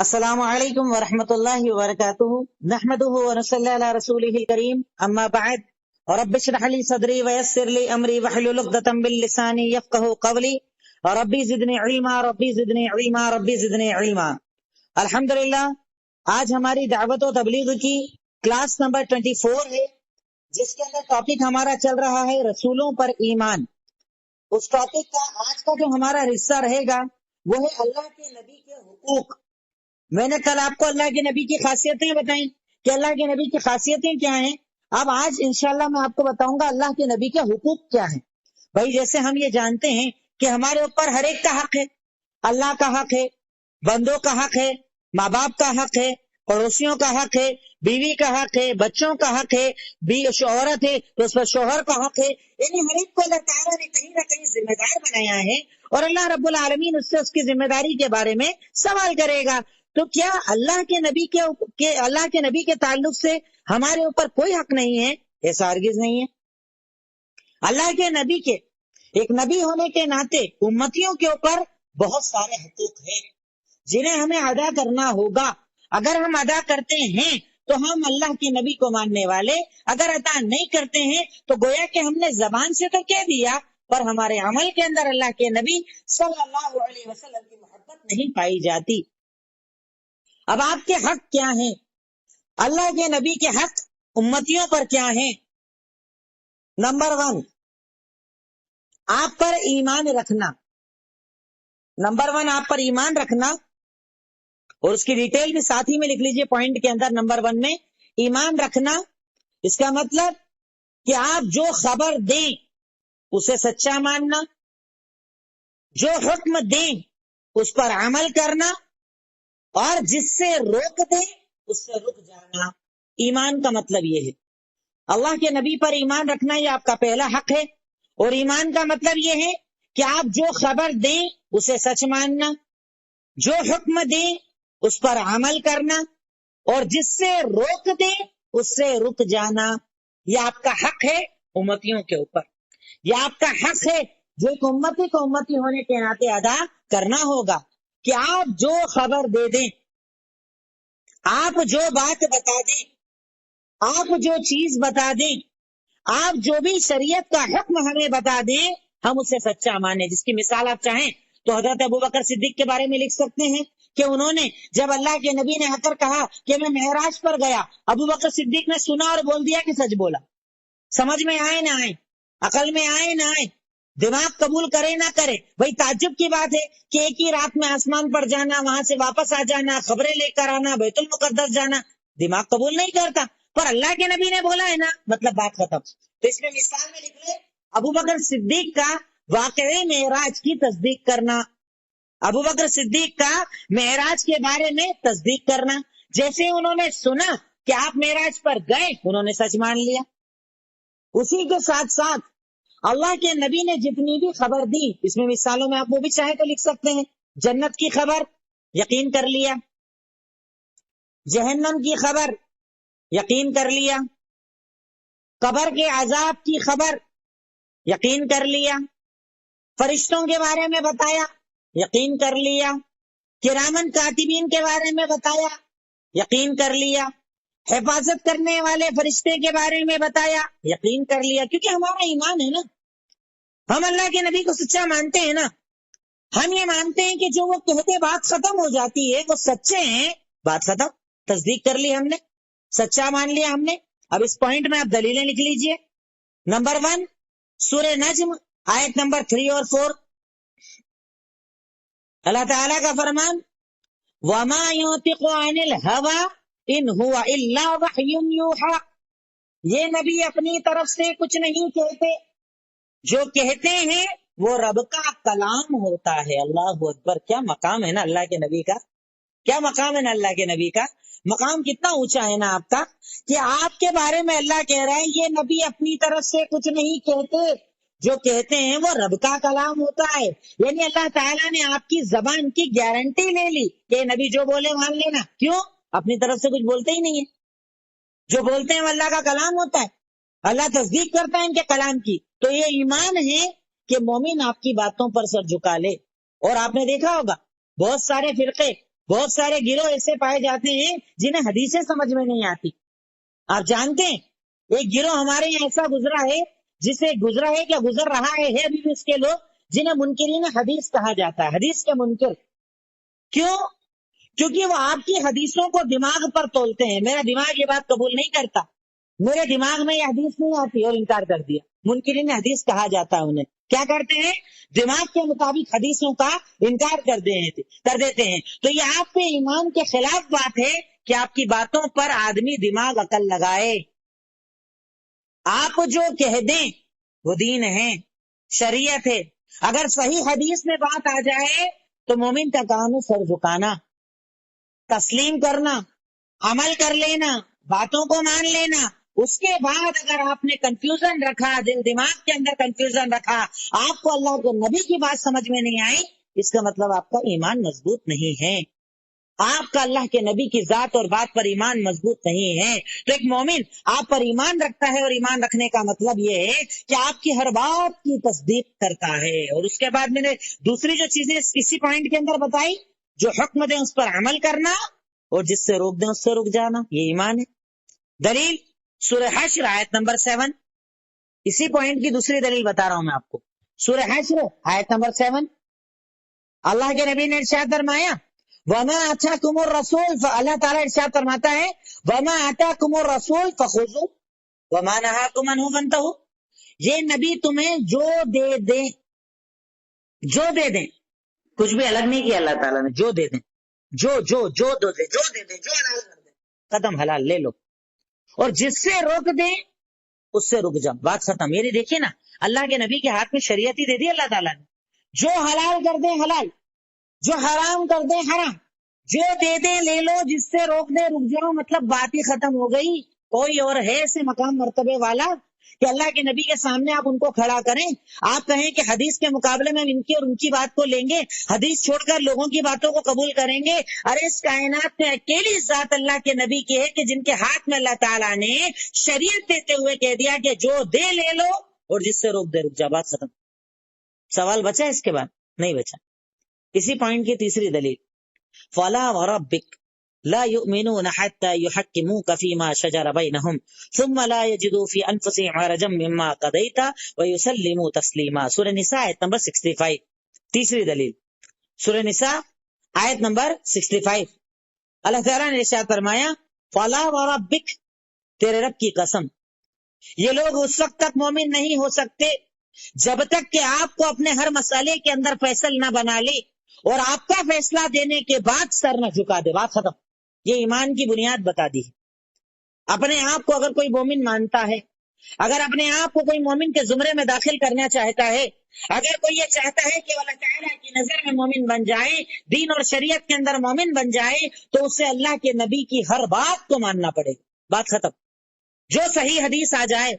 السلام علیکم ورحمۃ اللہ وبرکاتہ نحمده ونصلی علی رسولہ الکریم اما بعد رب اشرح لی صدری ویسر لی امری واحلل عقدۃ من لسانی یفقهوا قولی ربی زدنی علما ربی زدنی علما ربی زدنی علما۔ الحمدللہ آج ہماری دعوت و تبلیغ کی کلاس نمبر 24 ہے، جس کے اندر ٹاپک ہمارا چل رہا ہے رسولوں پر ایمان۔ اس ٹاپک کا آج کا جو ہمارا حصہ رہے گا وہ ہے اللہ کے نبی کے حقوق۔ میں نے کل آپ کو اللہ کے نبی کی خاصیتیں بتائیں کہ اللہ کے نبی کی خاصیتیں کیا ہیں۔ اب آج انشاءاللہ میں آپ کو بتاؤں گا اللہ کے نبی کے حقوق کیا ہیں۔ بھائی جیسے ہم یہ جانتے ہیں کہ ہمارے اوپر ہر ایک کا حق ہے، اللہ کا حق ہے، بندوں کا حق ہے، ماں باپ کا حق ہے، پڑوسیوں کا حق ہے، بیوی کا حق ہے، بچوں کا حق ہے، عورت ہے تو اس پر شوہر کا حق ہے۔ یعنی ہر ایک کو اللہ تعالیٰ نے کہیں نہ کہیں ذمہ دار بنایا ہے، اور اللہ رب العالمین اس سے اس کی ذمہ داری کے بارے میں سوال کرے گا۔ تو کیا اللہ کے نبی کے تعلق سے ہمارے اوپر کوئی حق نہیں ہے؟ ایسا ہرگز نہیں ہے۔ اللہ کے نبی کے ایک نبی ہونے کے ناطے امتیوں کے اوپر بہت سارے حقوق ہیں جنہیں ہمیں ادا کرنا ہوگا۔ اگر ہم ادا کرتے ہیں تو ہم اللہ کے نبی کو ماننے والے، اگر ادا نہیں کرتے ہیں تو گویا کہ ہم نے زبان سے تو کہہ دیا پر ہمارے عمل کے اندر اللہ کے نبی صلی اللہ علیہ وسلم کی محبت نہیں پائی جاتی۔ اب آپ کے حق کیا ہیں؟ اللہ کے نبی کے حق امتیوں پر کیا ہیں؟ نمبر 1، آپ پر ایمان رکھنا۔ نمبر 1، آپ پر ایمان رکھنا، اور اس کی ڈیٹیل بھی ساتھ ہی میں لکھ لیجئے پوائنٹ کے اندر۔ نمبر 1 میں ایمان رکھنا، اس کا مطلب کہ آپ جو خبر دیں اسے سچا ماننا، جو حکم دیں اس پر عمل کرنا، اور جس سے روک دیں اس سے رک جانا۔ ایمان کا مطلب یہ ہے، اللہ کے نبی پر ایمان رکھنا یہ آپ کا پہلا حق ہے۔ اور ایمان کا مطلب یہ ہے کہ آپ جو خبر دیں اسے سچ ماننا، جو حکم دیں اس پر عمل کرنا، اور جس سے روک دیں اس سے رک جانا۔ یہ آپ کا حق ہے امتیوں کے اوپر، یہ آپ کا حق ہے جو ایک امتی کو امتی ہونے کے ناطے ادا کرنا ہوگا کہ آپ جو خبر دے دیں، آپ جو بات بتا دیں، آپ جو چیز بتا دیں، آپ جو بھی شریعت کا حکم ہمیں بتا دیں، ہم اسے سچا مانیں۔ جس کی مثال آپ چاہیں تو حضرت ابوبکر صدیق کے بارے میں لکھ سکتے ہیں کہ انہوں نے جب اللہ کے نبی نے آ کر کہا کہ میں معراج پر گیا، ابوبکر صدیق نے سنا اور بول دیا کہ سچ بولا۔ سمجھ میں آئے نہ آئے، عقل میں آئے نہ آئے، دماغ قبول کرے نہ کرے، بھائی تعجب کی بات ہے کہ ایک ہی رات میں آسمان پر جانا، وہاں سے واپس آ جانا، خبریں لے کر آنا، بیت المقدس جانا، دماغ قبول نہیں کرتا، پر اللہ کے نبی نے بولا ہے نا، مطلب بات ختم۔ تو اس میں مثال میں لکھ لیں ابوبکر صدیق کا واقعی معراج کی تصدیق کرنا، ابوبکر صدیق کا معراج کے بارے میں تصدیق کرنا۔ جیسے انہوں نے سنا کہ آپ معراج پر گئے، انہوں نے سچ مان لیا۔ اسی کے ساتھ ساتھ اللہ کے نبی نے جتنی بھی خبر دی، اس میں مثالوں میں آپ وہ بھی چاہے تو لکھ سکتے ہیں۔ جنت کی خبر یقین کر لیا، جہنم کی خبر یقین کر لیا، قبر کے عذاب کی خبر یقین کر لیا، فرشتوں کے بارے میں بتایا یقین کر لیا، کرامن کاتبین کے بارے میں بتایا یقین کر لیا، حفاظت کرنے والے فرشتے کے بارے میں بتایا یقین کر لیا۔ کیونکہ ہمارا ایمان ہے نا، ہم اللہ کے نبی کو سچا مانتے ہیں نا، ہم یہ مانتے ہیں کہ جو وہ کہتے بات ختم ہو جاتی ہے، وہ سچے ہیں، بات ختم، تصدیق کر لی ہم نے، سچا مان لیا ہم نے۔ اب اس پوائنٹ میں آپ دلیلیں لکھ لیجئے۔ نمبر 1 سورہ نجم آیت نمبر 3 اور 4، اللہ تعالیٰ کا فرمان وَمَا يُنطِقُ عَنِ الْهَوَىٰ إِنْ هُوَ إِلَّا وَحْيٌ يُوحَىٰ۔ یہ نبی اپنی طرف سے کچھ نہیں کہتے، جو کہتے ہیں وہ رب کا کلام ہوتا ہے۔ اللہ اکبر، کیا مقام ہے نا اللہ کے نبی کا، کیا مقام ہے نا اللہ کے نبی کا، مقام کتنا اونچا ہے نا آپ کا، کہ آپ کے بارے میں اللہ کہہ رہا ہے یہ نبی اپنی طرف سے کچھ نہیں کہتے، جو کہتے ہیں وہ رب کا کلام ہوتا ہے۔ یعنی اللہ تعالیٰ نے آپ کی زبان کی گارنٹی لے لی کہ نبی جو بولے مان لینا۔ کیوں؟ اپنی طرف سے کچھ بولتے ہی نہیں ہے، جو بولتے ہیں وہ اللہ کا کلام ہوتا ہے، اللہ تصدیق کرتا ہے ان کے کلام کی۔ تو یہ ایمان ہے کہ مومن آپ کی باتوں پر سر جھکا لے۔ اور آپ نے دیکھا ہوگا بہت سارے فرقے، بہت سارے گروہ ایسے پائے جاتے ہیں جنہیں حدیثیں سمجھ میں نہیں آتی. آپ جانتے ہیں ایک گروہ ہمارے یہاں ایسا گزرا ہے، جسے گزرا ہے کیا گزر رہا ہے ابھی بھی اس کے لوگ جنہیں منکرین حدیث کہا جاتا ہے، حدیث کے منکر. کیوں؟ کیونکہ وہ آپ کی حدیثوں کو دماغ پر تولتے ہیں. میرا دماغ یہ بات قبول نہیں کرتا، میرے دماغ میں یہ حدیث نہیں آتی، اور انکار کر دیا. منکرین حدیث کہا جاتا ہے انہیں. کیا کرتے ہیں؟ دماغ کے مطابق حدیثوں کا انکار کر دیتے ہیں. تو یہ آپ کے ایمان کے خلاف بات ہے کہ آپ کی باتوں پر آدمی دماغ عقل لگائے. آپ جو کہہ دیں وہ دین ہے، شریعت ہے. اگر صحیح حدیث میں بات آ جائے تو مومن کا کام ہے سر جھکانا، تسلیم کرنا، عمل کر لینا، باتوں کو مان لینا. اس کے بعد اگر آپ نے کنفیوژن رکھا، دل دماغ کے اندر کنفیوژن رکھا، آپ کو اللہ کے نبی کی بات سمجھ میں نہیں آئی، اس کا مطلب آپ کا ایمان مضبوط نہیں ہے، آپ کا اللہ کے نبی کی ذات اور بات پر ایمان مضبوط نہیں ہے. تو ایک مومن آپ پر ایمان رکھتا ہے، اور ایمان رکھنے کا مطلب یہ ہے کہ آپ کی ہر بات کی تصدیق کرتا ہے. اور اس کے بعد میں نے دوسری جو چیزیں اسی پوائنٹ کے اندر بتائی، جو حکم دیں اس پر عمل کرنا، اور جس سے روک دیں اس سے رک جانا، یہ ایمان ہے. دلیل سورہ حشر آیت نمبر 7. اسی پوائنٹ کی دوسری دلیل بتا رہا ہوں میں آپ کو. سورہ حشر آیت نمبر 7، اللہ کے نبی نے ارشاد فرمایا وما آتاکم الرسول، اللہ تعالیٰ ارشاد فرماتا ہے وما آتاکم الرسول فخذوہ وما نہاکم عنہ فانتہوا. یہ نبی تمہیں جو دے دیں، کچھ بھی الگ نہیں کیا اللہ تعالیٰ نے، جو دے دیں، جو دے دیں، جو حلال کر دیں، ختم، حلال لے لو. اور جس سے روک دیں اس سے رک جاؤ، بات ختم. یہ دیکھیے نا، اللہ کے نبی کے ہاتھ میں شریعت ہی دے دی اللہ تعالیٰ نے. جو حلال کر دیں حلال، جو حرام کر دیں حرام، جو دے دیں لے لو، جس سے روک دیں رک جاؤ. مطلب بات ہی ختم ہو گئی. کوئی اور ہے ایسے مقام مرتبے والا کہ اللہ کے نبی کے سامنے آپ ان کو کھڑا کریں، آپ کہیں کہ حدیث کے مقابلے میں ان کی اور ان کی بات کو لیں گے، حدیث چھوڑ کر لوگوں کی باتوں کو قبول کریں گے؟ ارے اس کائنات میں اکیلی ذات اللہ کے نبی کی ہے کہ جن کے ہاتھ میں اللہ تعالیٰ نے شریعت دیتے ہوئے کہہ دیا کہ جو دے لے لو، اور جس سے روک دے رک جا. بات ختم. سوال بچا اس کے بعد؟ نہیں بچا. اسی پوائنٹ کی تیسری دلیل فَلَا وَرَبِّكَ لَا يُؤْمِنُونَ حَتَّى يُحَكِّمُوكَ فِي مَا شَجَرَ بَيْنَهُمْ ثُمَّ لَا يَجِدُوا فِي أَنفُسِهِمْ حَرَجًا مِّمَّا قَضَيْتَ وَيُسَلِّمُوا تَسْلِيمًا. سورہ نساء آیت نمبر 65. تیسری دلیل سورہ نساء آیت نمبر 65. اللہ تعالیٰ نے ارشاد فرمایا فَلَا وَرَبِّكَ، تیرے رب کی قسم، یہ لوگ اس وقت تک مومن نہیں ہو سکتے جب تک کہ آپ کو اپنے ہر مسئلے کے اندر فیصل نہ بنا لے، اور آپ کا فیصلہ دینے کے بعد سر نہ جھکا دے. بات ختم. یہ ایمان کی بنیاد بتا دی. اپنے آپ کو اگر کوئی مومن مانتا ہے، اگر اپنے آپ کو کوئی مومن کے زمرے میں داخل کرنا چاہتا ہے، اگر کوئی یہ چاہتا ہے کہ اللہ تعالیٰ کی نظر میں مومن بن جائے، دین اور شریعت کے اندر مومن بن جائے، تو اسے اللہ کے نبی کی ہر بات کو ماننا پڑے. بات ختم. جو صحیح حدیث آ جائے،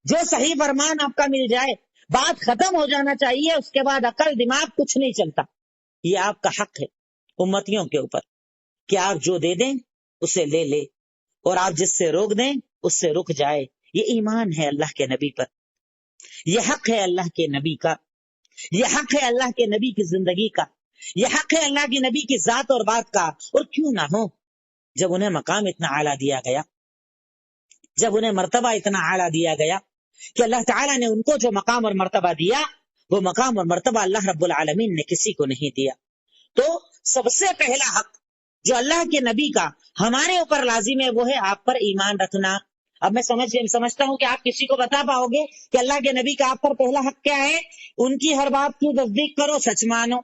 جو صحیح فرمان آپ کا مل جائے، بات ختم ہو جانا چاہیے. اس کے بعد عقل دماغ کچھ نہیں چلتا. یہ آپ کا حق ہے امتیوں کے اوپر کہ آپ جو دے دیں اسے لے لے، اور آپ جس سے روک دیں اس سے رک جائے. یہ ایمان ہے اللہ کے نبی پر، یہ حق ہے اللہ کے نبی کا، یہ حق ہے اللہ کے نبی کی زندگی کا، یہ حق ہے اللہ کے نبی کی ذات اور بات کا. اور کیوں نہ ہو، جب انہیں مقام اتنا اعلیٰ دیا گیا، جب انہیں مرتبہ اتنا اعلیٰ دیا گیا کہ اللہ تعالیٰ نے ان کو جو مقام اور مرتبہ دیا، وہ مقام اور مرتبہ اللہ رب العالمین نے کسی کو نہیں دیا. تو سب سے پہلا حق جو اللہ کے نبی کا ہمارے اوپر لازم ہے وہ ہے آپ پر ایمان رکھنا. اب میں سمجھتا ہوں کہ آپ کسی کو بتا پاؤ گے کہ اللہ کے نبی کا آپ پر پہلا حق کیا ہے. ان کی ہر بات کی تصدیق کرو، سچ مانو،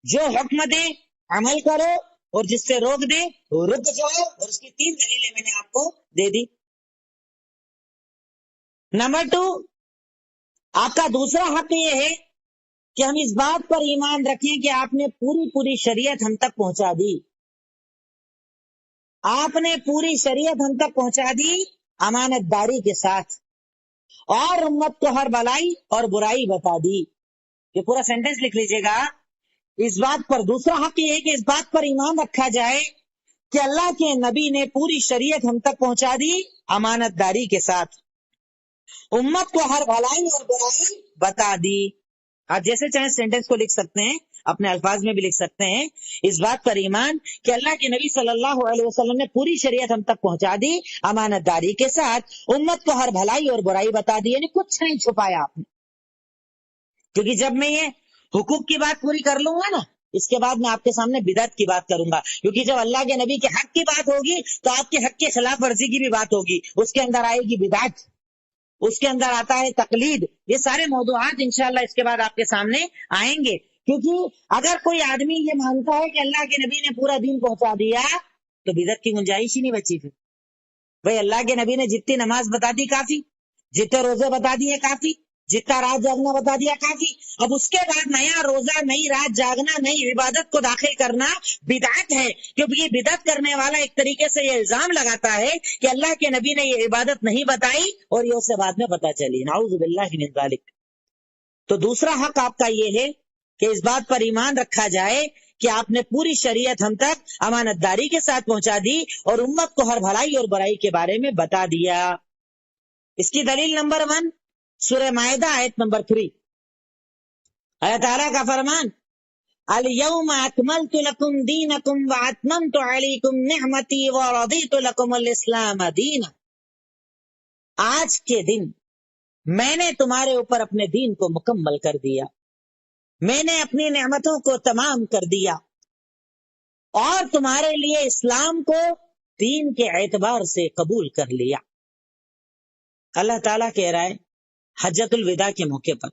جو حکم دیں عمل کرو، اور جس سے روک دیں رک جاؤ. اور اس کی 3 دلیلیں میں نے آپ کو دے دی. نمبر 2، آپ کا دوسرا حق یہ ہے کہ ہم اس بات پر ایمان رکھیں کہ آپ نے پوری شریعت ہم تک پہنچا دی. آپ نے پوری شریعت ہم تک پہنچا دی امانت داری کے ساتھ، اور امت کو ہر بلائی اور برائی بتا دی. یہ پورا سینٹنس لکھ لیجئے گا. اس بات پر دوسرا حق یہ ہے کہ اس بات پر ایمان رکھا جائے کہ اللہ کے نبی نے پوری شریعت ہم تک پہنچا دی امانت داری کے ساتھ، امت کو ہر بھلائی اور برائی بتا دی. آپ جیسے چاہیں سینٹنس کو لکھ سکتے ہیں. اپنے الفاظ میں بھی لکھ سکتے ہیں، اس بات پر ایمان کہ اللہ کے نبی صلی اللہ علیہ وسلم نے پوری شریعت ہم تک پہنچا دی امانت داری کے ساتھ، امت کو ہر بھلائی اور برائی بتا دی، یعنی کچھ نہیں چھپایا آپ نے۔ کیونکہ جب میں یہ حقوق کی بات پوری کر لوں گا نا، اس کے بعد میں آپ کے سامنے بدعت کی بات کروں گا، کیونکہ جب اللہ کے نبی کے حق کی بات ہوگی تو آپ کے حق کے خلاف ورزی کی بھی بات ہوگی، اس کے اندر آئے گی بدعت، اس کے اندر آتا ہے تقلید، یہ سارے موضوعات انشاءاللہ اس کے بعد آپ کے سامنے آئیں گے۔ کیونکہ اگر کوئی آدمی یہ مانتا ہے کہ اللہ کے نبی نے پورا دین پہنچا دیا تو بدعت کی گنجائش ہی نہیں بچی۔ پھر بھائی اللہ کے نبی نے جتنی نماز بتا دی کافی، جتنے روزے بتا دیے کافی، جتنا رات جاگنا بتا دیا کافی، اب اس کے بعد نیا روزہ، نئی رات جاگنا، نئی عبادت کو داخل کرنا بدعت ہے، کیونکہ یہ بدعت کرنے والا ایک طریقے سے یہ الزام لگاتا ہے کہ اللہ کے نبی نے یہ عبادت نہیں بتائی اور یہ اسے بعد میں پتا چلی، نعوذ باللہ من ذالک۔ تو دوسرا حق آپ کا یہ ہے کہ اس بات پر ایمان رکھا جائے کہ آپ نے پوری شریعت ہم تک امانت داری کے ساتھ پہنچا دی اور امت کو ہر بھلائی اور برائی کے بارے میں بتا دیا۔ اس کی دلیل نمبر 1 سورہ مائدہ آیت نمبر 3، اللہ تعالیٰ کا فرمان الیوم اکملت لکم دینکم واتممت علیکم نعمتی ورضیت لکم الاسلام دینا، آج کے دن میں نے تمہارے اوپر اپنے دین کو مکمل کر دیا، میں نے اپنی نعمتوں کو تمام کر دیا اور تمہارے لیے اسلام کو دین کے اعتبار سے قبول کر لیا۔ اللہ تعالیٰ کہہ رہا ہے حجۃ الوداع کے موقع پر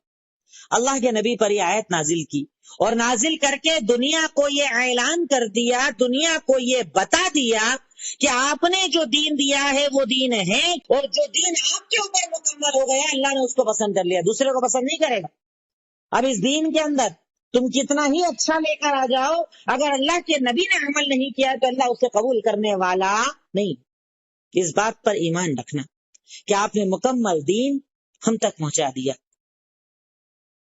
اللہ کے نبی پر یہ آیت نازل کی اور نازل کر کے دنیا کو یہ اعلان کر دیا، دنیا کو یہ بتا دیا کہ آپ نے جو دین دیا ہے وہ دین ہے، اور جو دین آپ کے اوپر مکمل ہو گیا اللہ نے اس کو پسند کر لیا، دوسرے کو پسند نہیں کرے گا۔ اب اس دین کے اندر تم کتنا ہی اچھا لے کر آ جاؤ، اگر اللہ کے نبی نے عمل نہیں کیا تو اللہ اسے قبول کرنے والا نہیں۔ اس بات پر ایمان رکھنا کہ آپ نے مکمل دین ہم تک پہنچا دیا،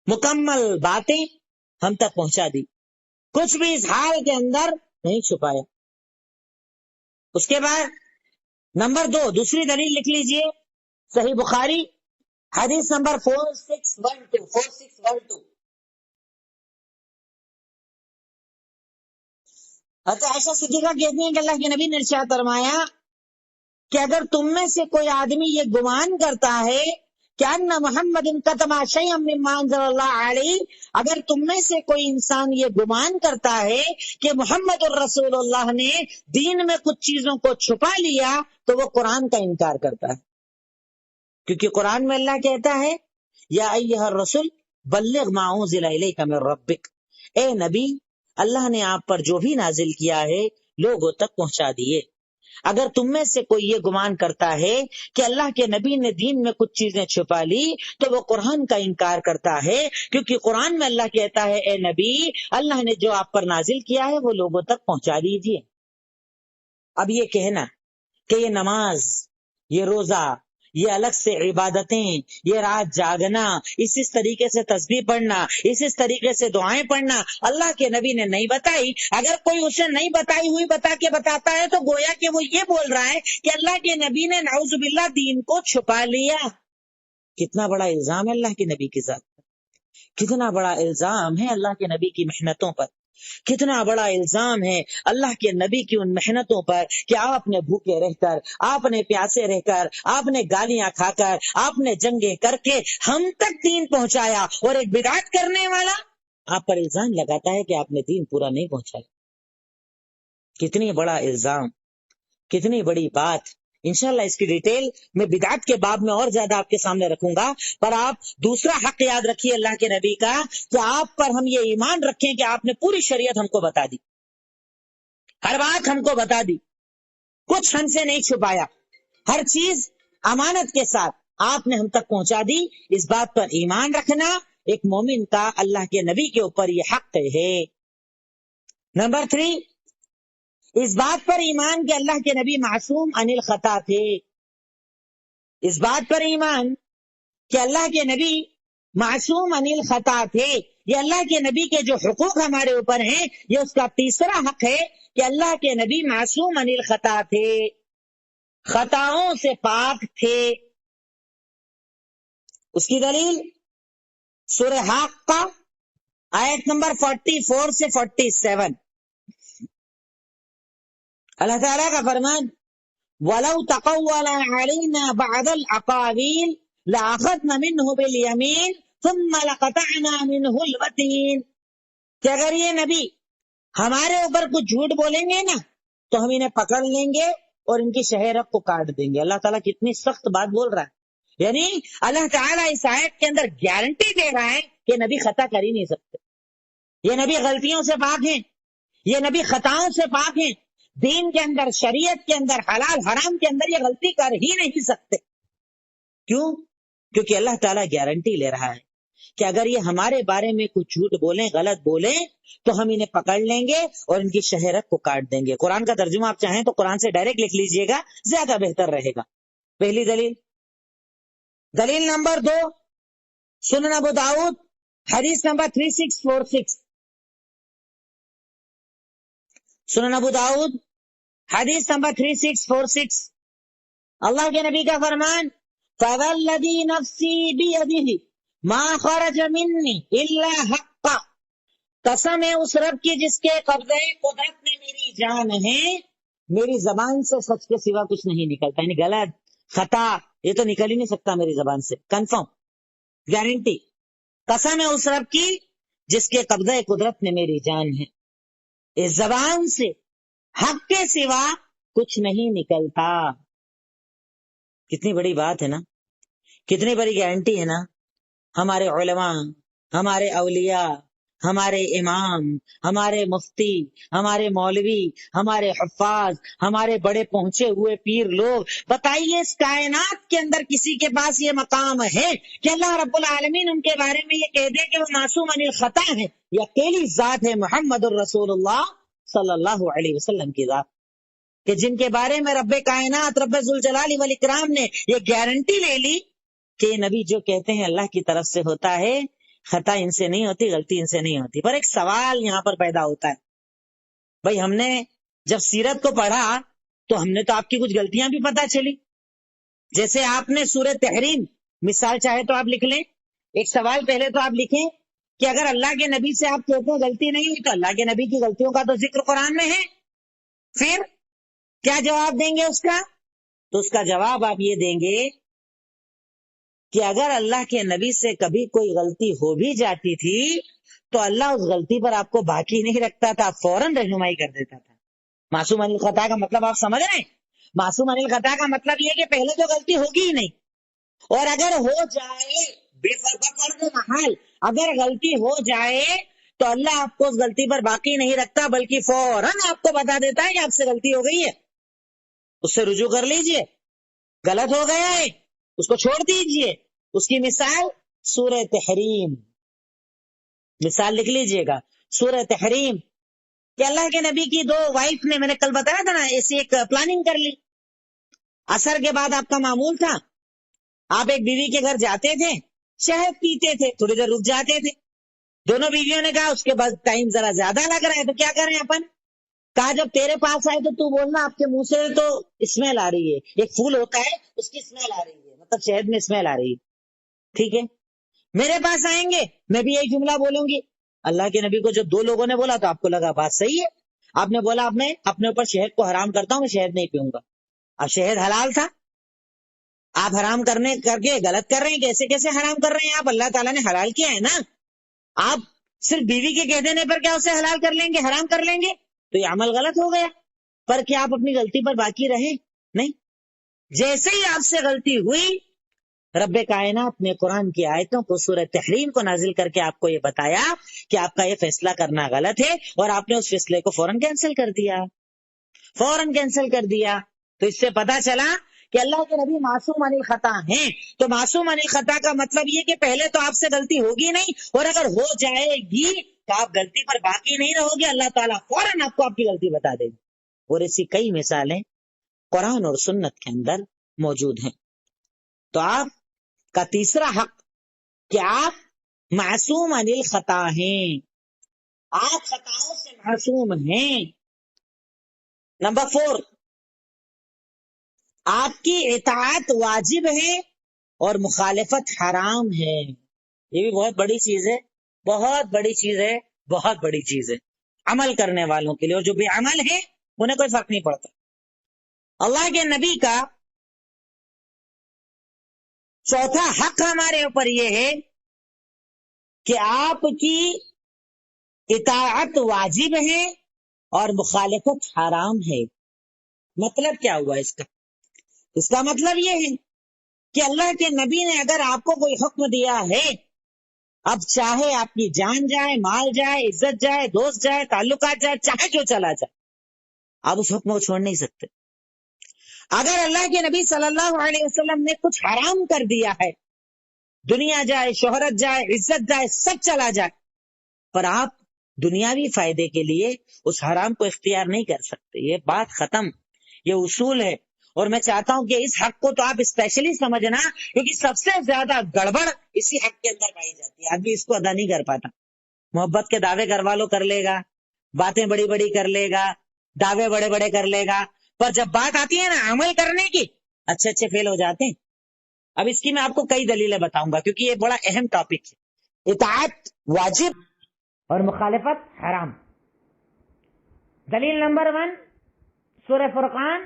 مکمل باتیں ہم تک پہنچا دی، کچھ بھی اس حال کے اندر نہیں چھپایا۔ اس کے بعد نمبر 2 دوسری دلیل لکھ لیجئے، صحیح بخاری حدیث نمبر 4612 حضرت عائشہ صدیقہ کہتی ہیں کہ اللہ کے نبی نے ارشاد فرمایا کہ اگر تم میں سے کوئی آدمی یہ گمان کرتا ہے کہ ان محمد کتم شیئا مما انزل اللہ علیہ، اگر تم میں سے کوئی انسان یہ گمان کرتا ہے کہ محمد الرسول اللہ نے دین میں کچھ چیزوں کو چھپا لیا تو وہ قرآن کا انکار کرتا ہے، کیونکہ قرآن میں اللہ کہتا ہے یا ایھا الرسول بلغ ما انزل الیک من ربک، اے نبی اللہ نے آپ پر جو بھی نازل کیا ہے لوگوں تک پہنچا دیے۔ اگر تم میں سے کوئی یہ گمان کرتا ہے کہ اللہ کے نبی نے دین میں کچھ چیزیں چھپا لی تو وہ قرآن کا انکار کرتا ہے، کیونکہ قرآن میں اللہ کہتا ہے اے نبی اللہ نے جو آپ پر نازل کیا ہے وہ لوگوں تک پہنچا دیجیے۔ اب یہ کہنا کہ یہ نماز، یہ روزہ، یہ الگ سے عبادتیں، یہ رات جاگنا، اس طریقے سے تسبیح پڑھنا، اس طریقے سے دعائیں پڑھنا اللہ کے نبی نے نہیں بتائی، اگر کوئی اسے نہیں بتائی ہوئی بتا کے بتاتا ہے تو گویا کہ وہ یہ بول رہا ہے کہ اللہ کے نبی نے نعوذ باللہ دین کو چھپا لیا۔ کتنا بڑا الزام ہے اللہ کے نبی کے ساتھ، کتنا بڑا الزام ہے اللہ کے نبی کی محنتوں پر، کتنا بڑا الزام ہے اللہ کے نبی کی ان محنتوں پر کہ آپ نے بھوکے رہ کر، آپ نے پیاسے رہ کر، آپ نے گالیاں کھا کر، آپ نے جنگیں کر کے ہم تک دین پہنچایا، اور ایک بدعت کرنے والا آپ پر الزام لگاتا ہے کہ آپ نے دین پورا نہیں پہنچایا۔ کتنی بڑا الزام، کتنی بڑی بات۔ انشاءاللہ اس کی ڈیٹیل میں بدعت کے باب میں اور زیادہ آپ کے سامنے رکھوں گا، پر آپ دوسرا حق یاد رکھیے اللہ کے نبی کا کہ آپ پر ہم یہ ایمان رکھیں کہ آپ نے پوری شریعت ہم کو بتا دی، ہر بات ہم کو بتا دی، کچھ ہم سے نہیں چھپایا، ہر چیز امانت کے ساتھ آپ نے ہم تک پہنچا دی۔ اس بات پر ایمان رکھنا ایک مومن کا اللہ کے نبی کے اوپر یہ حق ہے۔ نمبر 3 اس بات پر ایمان کہ اللہ کے نبی معصوم عن الخطا تھے، اس بات پر ایمان کہ اللہ کے نبی معصوم عن الخطا تھے۔ یہ اللہ کے نبی کے جو حقوق ہمارے اوپر ہیں یہ اس کا تیسرا حق ہے کہ اللہ کے نبی معصوم عن الخطا تھے، خطاؤں سے پاک تھے۔ اس کی دلیل سورہ حاقہ آیت نمبر 44 سے 47 اللہ تعالیٰ کا فرمان وَلَوْ تَقَوَّلَ عَلَيْنَا بَعْضَ الْأَقَاوِيلِ لَأَخَذْنَا مِنْهُ بِالْيَمِينِ ثُمَّ لَقَطَعْنَا مِنْهُ الْوَتِينَ کہ اگر یہ نبی ہمارے اوپر کچھ جھوٹ بولیں گے نا تو ہم انہیں پکڑ لیں گے اور ان کی شہرت کو کاٹ دیں گے. اللہ تعالیٰ کتنی سخت بات بول رہا ہے. یعنی اللہ تعالیٰ اس آیت کے اندر گارنٹی دے رہا ہے کہ نبی خطا کر ہی نہیں سکتے. یہ نبی غلطیوں سے پاک ہیں, یہ نبی خطاؤں سے پاک ہیں. دین کے اندر, شریعت کے اندر, حلال حرام کے اندر یہ غلطی کر ہی نہیں سکتے. کیوں؟ کیونکہ اللہ تعالیٰ گارنٹی لے رہا ہے کہ اگر یہ ہمارے بارے میں کچھ جھوٹ بولیں, غلط بولیں, تو ہم انہیں پکڑ لیں گے اور ان کی شہرت کو کاٹ دیں گے. قرآن کا ترجمہ آپ چاہیں تو قرآن سے ڈائریکٹ لکھ لیجئے گا, زیادہ بہتر رہے گا. پہلی دلیل نمبر 2 سنن ابو داؤد حدیث نمبر 3646. سنن ابو داؤد حدیث نمبر 3646. اللہ کے نبی کا فرمان فَوَالَّذِي نَفْسِي بِيَدِهِ مَا خَرَجَ مِنِّي إِلَّا حَقًّا قسم ہے اس رب کی جس کے قبضے قدرت میں میری جان ہے, میری زبان سے سچ کے سوا کچھ نہیں نکلتا. یعنی غلط, خطا, یہ تو نکل ہی نہیں سکتا میری زبان سے. Confirm, guarantee. قسم ہے اس رب کی جس کے قبضے قدرت میں میری جان ہے, اس زبان سے حق کے سوا کچھ نہیں نکلتا. کتنی بڑی بات ہے نا, کتنی بڑی گارنٹی ہے نا. ہمارے علماء, ہمارے اولیاء, ہمارے امام, ہمارے مفتی, ہمارے مولوی, ہمارے حفاظ, ہمارے بڑے پہنچے ہوئے پیر لوگ, بتائیے اس کائنات کے اندر کسی کے پاس یہ مقام ہے کہ اللہ رب العالمین ان کے بارے میں یہ کہہ دے کہ وہ معصوم عن الخطا ہے؟ یہ اکیلی ذات ہے محمد الرسول اللہ صلی اللہ علیہ وسلم کی ذات, کہ جن کے بارے میں رب کائنات, رب ذوالجلال والاکرام نے یہ گارنٹی لے لی کہ یہ نبی جو کہتے ہیں اللہ کی طرف سے ہوتا ہے, خطا ان سے نہیں ہوتی, غلطی ان سے نہیں ہوتی. پر ایک سوال یہاں پر پیدا ہوتا ہے, بھائی ہم نے جب سیرت کو پڑھا تو ہم نے تو آپ کی کچھ غلطیاں بھی پتہ چلی. جیسے آپ نے سورہ تحریم, مثال چاہے تو آپ لکھ لیں. ایک سوال پہلے تو آپ لکھیں کہ اگر اللہ کے نبی سے آپ کہتے ہیں غلطی نہیں ہوئی تو اللہ کے نبی کی غلطیوں کا تو ذکر قرآن میں ہے. پھر کیا جواب دیں گے اس کا؟ تو اس کا جواب آپ یہ دیں گے کہ اگر اللہ کے نبی سے کبھی کوئی غلطی ہو بھی جاتی تھی تو اللہ اس غلطی پر آپ کو باقی نہیں رکھتا تھا, فوراً رہنمائی کر دیتا تھا. معصوم عن الخطا کا مطلب آپ سمجھ رہے ہیں؟ معصوم عن الخطا کا مطلب یہ کہ پہلے تو غلطی ہوگی ہی نہیں, اور اگر ہو جائے بفرض محال, اگر غلطی ہو جائے تو اللہ آپ کو اس غلطی پر باقی نہیں رکھتا, بلکہ فوراً آپ کو بتا دیتا ہے کہ آپ سے غلطی ہو گئی ہے, اس سے رجوع کر لیجئے, غلط ہو گیا ہے, اس کو چھوڑ دیجئے. اس کی مثال سورہ تحریم, مثال لکھ لیجئے گا, سورہ تحریم. کہ اللہ کے نبی کی 2 وائف نے, میں نے کل بتایا تھا نا, ایسی ایک پلاننگ کر لی. عصر کے بعد آپ کا معمول تھا, آپ ایک بیوی کے گھر جاتے تھے, شہد پیتے تھے, تھوڑی دیر رک جاتے تھے. دونوں بیویوں نے کہا اس کے بعد ٹائم ذرا زیادہ لگ رہا ہے, تو کیا کریں اپن؟ کہا جب تیرے پاس آئے تو تو بولنا آپ کے منہ سے تو اسمیل آ رہی ہے, ایک پھول ہوتا ہے اس کی اسمیل آ رہی ہے, مطلب شہد میں اسمیل آ رہی ہے. ٹھیک ہے, میرے پاس آئیں گے, میں بھی یہی جملہ بولوں گی. اللہ کے نبی کو جب 2 لوگوں نے بولا تو آپ کو لگا بات صحیح ہے, آپ نے بولا اب میں اپنے اوپر شہد کو حرام کرتا ہوں, میں شہد نہیں پیوں گا. اب شہد حلال تھا, آپ حرام کرنے کر کے غلط کر رہے ہیں. کیسے کیسے حرام کر رہے ہیں آپ؟ اللہ تعالیٰ نے حلال کیا ہے نا. آپ صرف بیوی کے کہہ دینے پر کیا اسے حلال کر لیں گے, حرام کر لیں گے؟ تو یہ عمل غلط ہو گیا. پر کیا آپ اپنی غلطی پر باقی رہے؟ نہیں. جیسے ہی آپ سے غلطی ہوئی, رب کائنات نے قرآن کی آیتوں کو, سورہ تحریم کو نازل کر کے آپ کو یہ بتایا کہ آپ کا یہ فیصلہ کرنا غلط ہے, اور آپ نے اس فیصلے کو فوراً کینسل کر دیا, فوراً کینسل کر دیا. تو اس سے پتا چلا کہ اللہ کے نبی معصوم عن الخطا ہیں. تو معصوم عن الخطا کا مطلب یہ کہ پہلے تو آپ سے غلطی ہوگی نہیں, اور اگر ہو جائے گی تو آپ غلطی پر باقی نہیں رہو گے, اللہ تعالیٰ فوراً آپ کو آپ کی غلطی بتا دے گی. اور ایسی کئی مثالیں قرآن اور سنت کے اندر موجود ہیں. تو آپ کا تیسرا حق کہ آپ معصوم عن الخطا ہیں, آپ خطاؤں سے معصوم ہیں. نمبر 4, آپ کی اطاعت واجب ہے اور مخالفت حرام ہے. یہ بھی بہت بڑی چیز ہے. بہت بڑی چیز ہے، بہت بڑی چیز ہے عمل کرنے والوں کے لیے، اور جو بے عمل ہے انہیں کوئی فرق نہیں پڑتا۔ اللہ کے نبی کا چوتھا حق ہمارے اوپر یہ ہے کہ آپ کی اطاعت واجب ہے اور مخالفت حرام ہے۔ مطلب کیا ہوا اس کا مطلب یہ ہے کہ اللہ کے نبی نے اگر آپ کو کوئی حکم دیا ہے، اب چاہے آپ کی جان جائے، مال جائے، عزت جائے، دوست جائے، تعلقات جائے، چاہے جو چلا جائے، آپ اس حکم کو چھوڑ نہیں سکتے۔ اگر اللہ کے نبی صلی اللہ علیہ وسلم نے کچھ حرام کر دیا ہے، دنیا جائے، شہرت جائے، عزت جائے، سب چلا جائے، پر آپ دنیاوی فائدے کے لیے اس حرام کو اختیار نہیں کر سکتے۔ یہ بات ختم، یہ اصول ہے۔ اور میں چاہتا ہوں کہ اس حق کو تو آپ اسپیشلی سمجھنا، کیونکہ سب سے زیادہ گڑبڑ اسی حق کے اندر پائی جاتی ہے۔ آدمی اس کو ادا نہیں کر پاتا، محبت کے دعوے گھر والوں کر لے گا، باتیں بڑی بڑی کر لے گا، دعوے بڑے بڑے کر لے گا، پر جب بات آتی ہے نا عمل کرنے کی، اچھے فیل ہو جاتے ہیں۔ اب اس کی میں آپ کو کئی دلیلیں بتاؤں گا، کیونکہ یہ بڑا اہم ٹاپک ہے۔ اطاعت واجب اور مخالفت حرام۔ دلیل نمبر 1 سورہ فرقان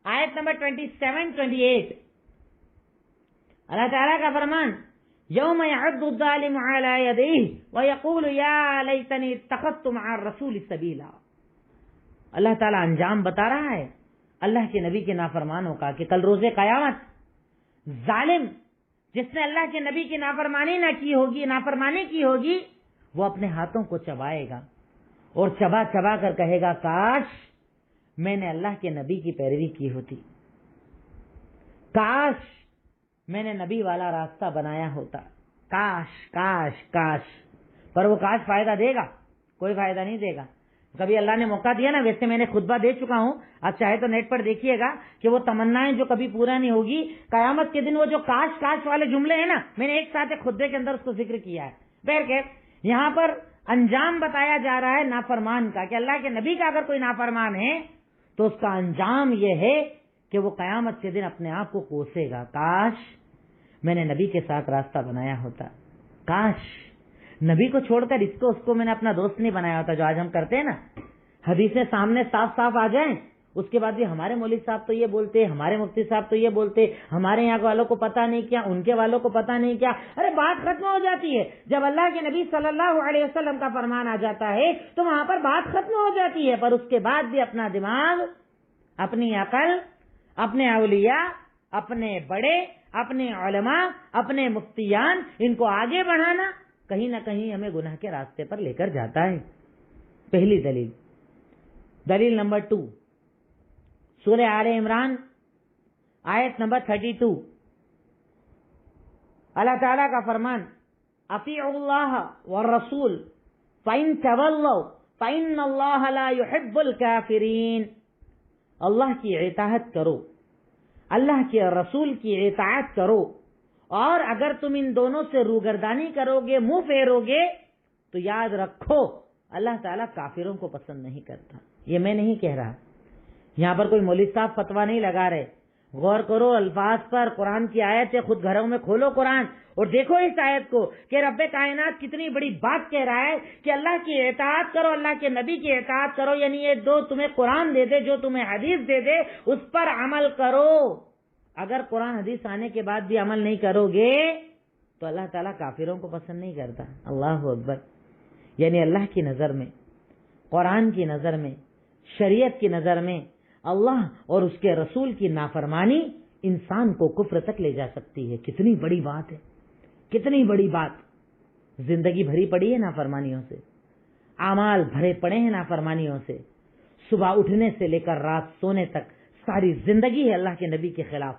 آیت نمبر 27-28، اللہ تعالیٰ کا فرمان، یوم یعض الظالم علی یدیہ ویقول یا لیتنی اتخذت مع الرسول سبیلا۔ اللہ تعالیٰ انجام بتا رہا ہے اللہ کے نبی کے نافرمانوں کا کہ کل روز قیامت ظالم جس نے اللہ کے نبی کی نافرمانی کی ہوگی وہ اپنے ہاتھوں کو چبائے گا اور چبا چبا کر کہے گا، کاش میں نے اللہ کے نبی کی پیروی کی ہوتی، کاش میں نے نبی والا راستہ بنایا ہوتا، کاش کاش کاش۔ پر وہ کاش فائدہ دے گا؟ کوئی فائدہ نہیں دے گا۔ کبھی اللہ نے موقع دیا نا، ویسے میں نے خطبہ دے چکا ہوں، آپ چاہے تو نیٹ پر دیکھیے گا کہ وہ تمنائیں جو کبھی پورا نہیں ہوگی، قیامت کے دن وہ جو کاش کاش والے جملے ہیں نا، میں نے ایک ساتھ ایک خطبے کے اندر اس کو ذکر کیا ہے۔ بہرکیف یہاں پر انجام بتایا جا رہا ہے نافرمان کا، کہ اللہ کے نبی کا اگر کوئی نافرمان ہے تو اس کا انجام یہ ہے کہ وہ قیامت کے دن اپنے آپ کو کوسے گا، کاش میں نے نبی کے ساتھ راستہ بنایا ہوتا، کاش نبی کو چھوڑ کر اس کو میں نے اپنا دوست نہیں بنایا ہوتا، جو آج ہم کرتے ہیں نا۔ حدیثیں سامنے صاف صاف آ جائیں، اس کے بعد بھی ہمارے مولوی صاحب تو یہ بولتے، ہمارے مفتی صاحب تو یہ بولتے، ہمارے یہاں والوں کو پتہ نہیں کیا، ان کے والوں کو پتہ نہیں کیا۔ ارے بات ختم ہو جاتی ہے جب اللہ کے نبی صلی اللہ علیہ وسلم کا فرمان آ جاتا ہے تو وہاں پر بات ختم ہو جاتی ہے، پر اس کے بعد بھی اپنا دماغ، اپنی عقل، اپنے اولیاء، اپنے بڑے، اپنے علماء، اپنے مفتیان، ان کو آگے بڑھانا کہیں نہ کہیں ہمیں گناہ کے راستے پر لے کر جاتا ہے۔ پہلی دلیل۔ دلیل نمبر 2 سورہ آل عمران آیت نمبر 32، اللہ تعالیٰ کا فرمان، اطیعوا اللہ والرسول فإن تولوا فإن اللہ لا يحب الکافرین۔ اللہ کی اطاعت کرو، اللہ کے رسول کی اطاعت کرو، اور اگر تم ان دونوں سے روگردانی کرو گے، منہ پھیرو گے، تو یاد رکھو اللہ تعالیٰ کافروں کو پسند نہیں کرتا۔ یہ میں نہیں کہہ رہا، یہاں پر کوئی مولوی صاحب فتویٰ نہیں لگا رہے۔ غور کرو الفاظ پر، قرآن کی آیت ہے، خود گھروں میں کھولو قرآن اور دیکھو اس آیت کو کہ رب کائنات کتنی بڑی بات کہہ رہا ہے کہ اللہ کی اطاعت کرو، اللہ کے نبی کی اطاعت کرو، یعنی یہ دو تمہیں قرآن دے دے، جو تمہیں حدیث دے دے، اس پر عمل کرو۔ اگر قرآن حدیث آنے کے بعد بھی عمل نہیں کرو گے تو اللہ تعالیٰ کافروں کو پسند نہیں کرتا۔ اللہ اکبر۔ یعنی اللہ کی نظر میں، قرآن کی نظر میں، شریعت کی نظر میں اللہ اور اس کے رسول کی نافرمانی انسان کو کفر تک لے جا سکتی ہے۔ کتنی بڑی بات ہے، کتنی بڑی بات۔ زندگی بھری پڑی ہے نافرمانیوں سے، اعمال بھرے پڑے ہیں نافرمانیوں سے، صبح اٹھنے سے لے کر رات سونے تک ساری زندگی ہے اللہ کے نبی کے خلاف،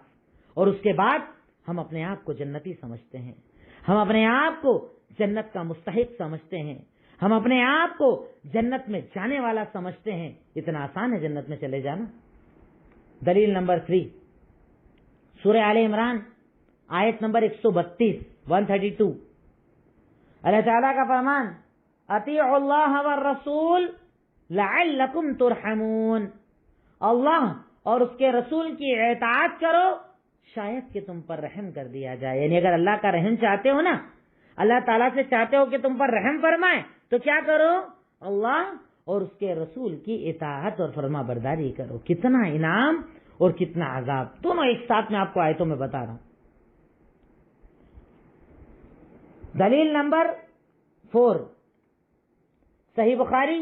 اور اس کے بعد ہم اپنے آپ کو جنتی سمجھتے ہیں، ہم اپنے آپ کو جنت کا مستحق سمجھتے ہیں، ہم اپنے آپ کو جنت میں جانے والا سمجھتے ہیں۔ اتنا آسان ہے جنت میں چلے جانا۔ دلیل نمبر 3 سورہ آل عمران آیت نمبر 132 اللہ تعالیٰ کا فرمان، اطیعوا اللہ والرسول لعلکم ترحمون۔ اللہ اور اس کے رسول کی اطاعت کرو، شاید کہ تم پر رحم کر دیا جائے۔ یعنی اگر اللہ کا رحم چاہتے ہو نا، اللہ تعالیٰ سے چاہتے ہو کہ تم پر رحم فرمائے تو کیا کرو؟ اللہ اور اس کے رسول کی اطاعت اور فرما برداری کرو. کتنا انعام اور کتنا عذاب دونوں ایک ساتھ میں آپ کو آیتوں میں بتا رہا ہوں. دلیل نمبر 4 صحیح بخاری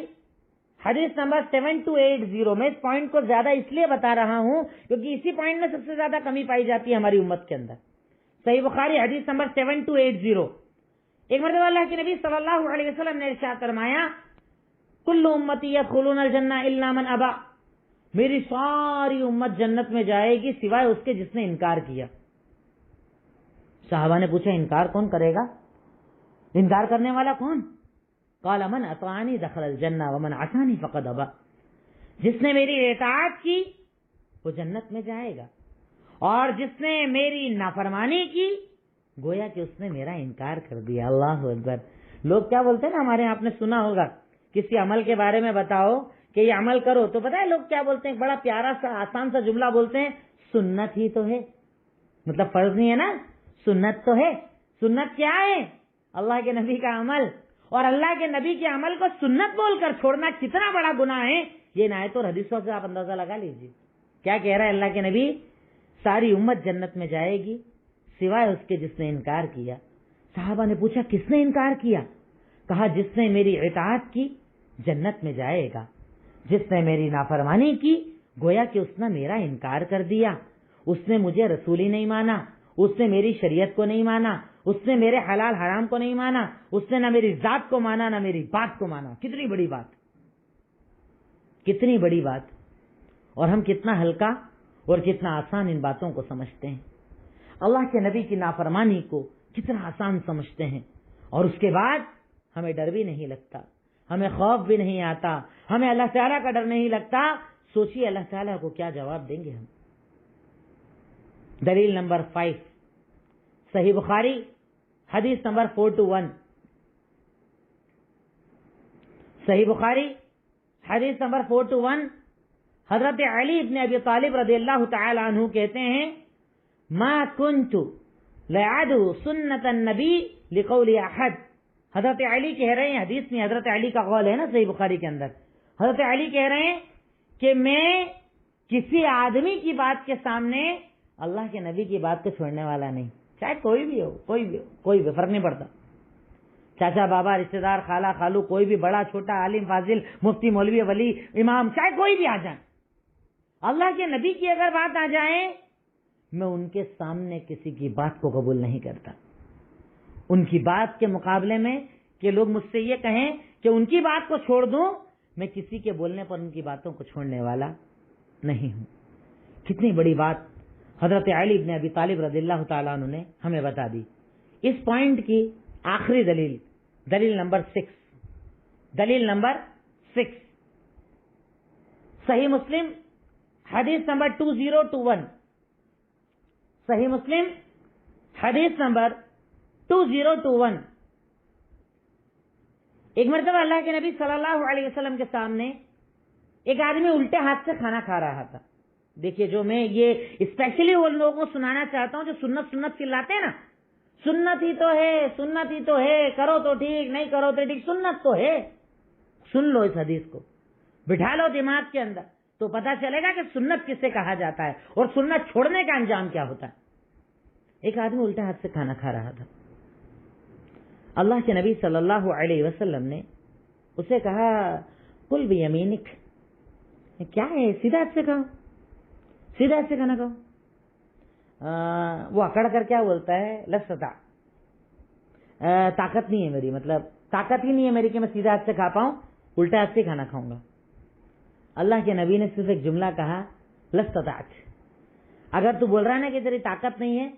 حدیث نمبر 7280. میں اس پوائنٹ کو زیادہ اس لیے بتا رہا ہوں کیونکہ اسی پوائنٹ میں سب سے زیادہ کمی پائی جاتی ہے ہماری امت کے اندر. صحیح بخاری حدیث نمبر 7280. ایک مرتبہ اللہ کے نبی صلی اللہ علیہ وسلم نے ارشاد فرمایا کل امتی یدخلون الجنہ الا من ابا. میری ساری امت جنت میں جائے گی سوائے اس کے جس نے انکار کیا. صحابہ نے پوچھا انکار کون کرے گا؟ انکار کرنے والا کون؟ قال من اطاعنی دخل الجنہ ومن عصانی فقد ابا. جس نے میری اطاعت کی وہ جنت میں جائے گا اور جس نے میری نافرمانی کی گویا کہ اس نے میرا انکار کر دیا. اللہ اکبر. لوگ کیا بولتے ہیں نا ہمارے یہاں آپ نے سنا ہوگا کسی عمل کے بارے میں بتاؤ کہ یہ عمل کرو تو پتہ ہے لوگ کیا بولتے ہیں؟ بڑا پیارا سا آسان سا جملہ بولتے ہیں سنت ہی تو ہے. مطلب فرض نہیں ہے نا، سنت تو ہے. سنت کیا ہے؟ اللہ کے نبی کا عمل. اور اللہ کے نبی کے عمل کو سنت بول کر چھوڑنا کتنا بڑا گناہ ہے یہ آیتوں اور حدیثوں سے آپ اندازہ لگا لیجیے. کیا کہہ رہا ہے اللہ کے نبی؟ ساری امت جنت میں جائے گی سوائے اس کے جس نے انکار کیا. صحابہ نے پوچھا کس نے انکار کیا؟ کہا جس نے میری اطاعت کی جنت میں جائے گا، جس نے میری نافرمانی کی گویا کہ اس نے میرا انکار کر دیا. اس نے مجھے رسول ہی نہیں مانا، اس نے میری شریعت کو نہیں مانا، اس نے میرے حلال حرام کو نہیں مانا، اس نے نہ میری ذات کو مانا نہ میری بات کو مانا. کتنی بڑی بات، کتنی بڑی بات. اور ہم کتنا ہلکا اور کتنا آسان ان باتوں کو سمجھتے ہیں. اللہ کے نبی کی نافرمانی کو کتنا آسان سمجھتے ہیں اور اس کے بعد ہمیں ڈر بھی نہیں لگتا، ہمیں خوف بھی نہیں آتا، ہمیں اللہ تعالیٰ کا ڈر نہیں لگتا. سوچیے اللہ تعالیٰ کو کیا جواب دیں گے ہم. دلیل نمبر 5 صحیح بخاری حدیث نمبر 421. صحیح بخاری حدیث نمبر 421. حضرت علی ابن ابی طالب رضی اللہ تعالی عنہ کہتے ہیں ما کنت لعدو سنت النبی لقول احد. حضرت علی کہہ رہے ہیں، حدیث میں حضرت علی کا قول ہے نا صحیح بخاری کے اندر. حضرت علی کہہ رہے ہیں کہ میں کسی آدمی کی بات کے سامنے اللہ کے نبی کی بات کو چھوڑنے والا نہیں. چاہے کوئی بھی ہو، کوئی بھی فرق نہیں پڑتا. چاچا بابا رشتہ دار خالہ خالو کوئی بھی بڑا چھوٹا عالم فاضل مفتی مولوی ولی امام چاہے کوئی بھی آ جائیں، اللہ کے نبی کی اگر بات آ جائے میں ان کے سامنے کسی کی بات کو قبول نہیں کرتا. ان کی بات کے مقابلے میں کہ لوگ مجھ سے یہ کہیں کہ ان کی بات کو چھوڑ دوں، میں کسی کے بولنے پر ان کی باتوں کو چھوڑنے والا نہیں ہوں. کتنی بڑی بات حضرت علی بن ابی طالب رضی اللہ تعالیٰ عنہ نے ہمیں بتا دی. اس پوائنٹ کی آخری دلیل، دلیل نمبر 6. دلیل نمبر 6 صحیح مسلم حدیث نمبر 2021. صحیح مسلم حدیث نمبر 2021. ایک مرتبہ اللہ کے نبی صلی اللہ علیہ وسلم کے سامنے ایک آدمی الٹے ہاتھ سے کھانا کھا رہا تھا. دیکھیے جو میں یہ اسپیشلی ان لوگوں کو سنانا چاہتا ہوں جو سنت سنت چلاتے ہیں نا، سنت ہی تو ہے، سنت ہی تو ہے، کرو تو ٹھیک نہیں کرو تو ٹھیک، سنت تو ہے. سن لو اس حدیث کو، بٹھا لو دماغ کے اندر تو پتا چلے گا کہ سنت کسے کہا جاتا ہے اور سنت چھوڑنے کا انجام کیا ہوتا ہے. ایک آدمی الٹے ہاتھ سے کھانا کھا رہا تھا. اللہ کے نبی صلی اللہ علیہ وسلم نے اسے کہا کل بیمینک. کیا ہے؟ سیدھا ہاتھ سے کھاؤ، سیدھا ہاتھ سے کھانا کھاؤ. وہ اکڑ کر کیا بولتا ہے لستطع، طاقت نہیں ہے میری، مطلب طاقت ہی نہیں ہے میری کہ میں سیدھا ہاتھ سے کھا پاؤں، الٹا ہاتھ سے کھانا کھاؤں گا. اللہ کے نبی نے صرف ایک جملہ کہا لستطعت. اگر تو بول رہا ہے نا کہ تیری طاقت نہیں ہے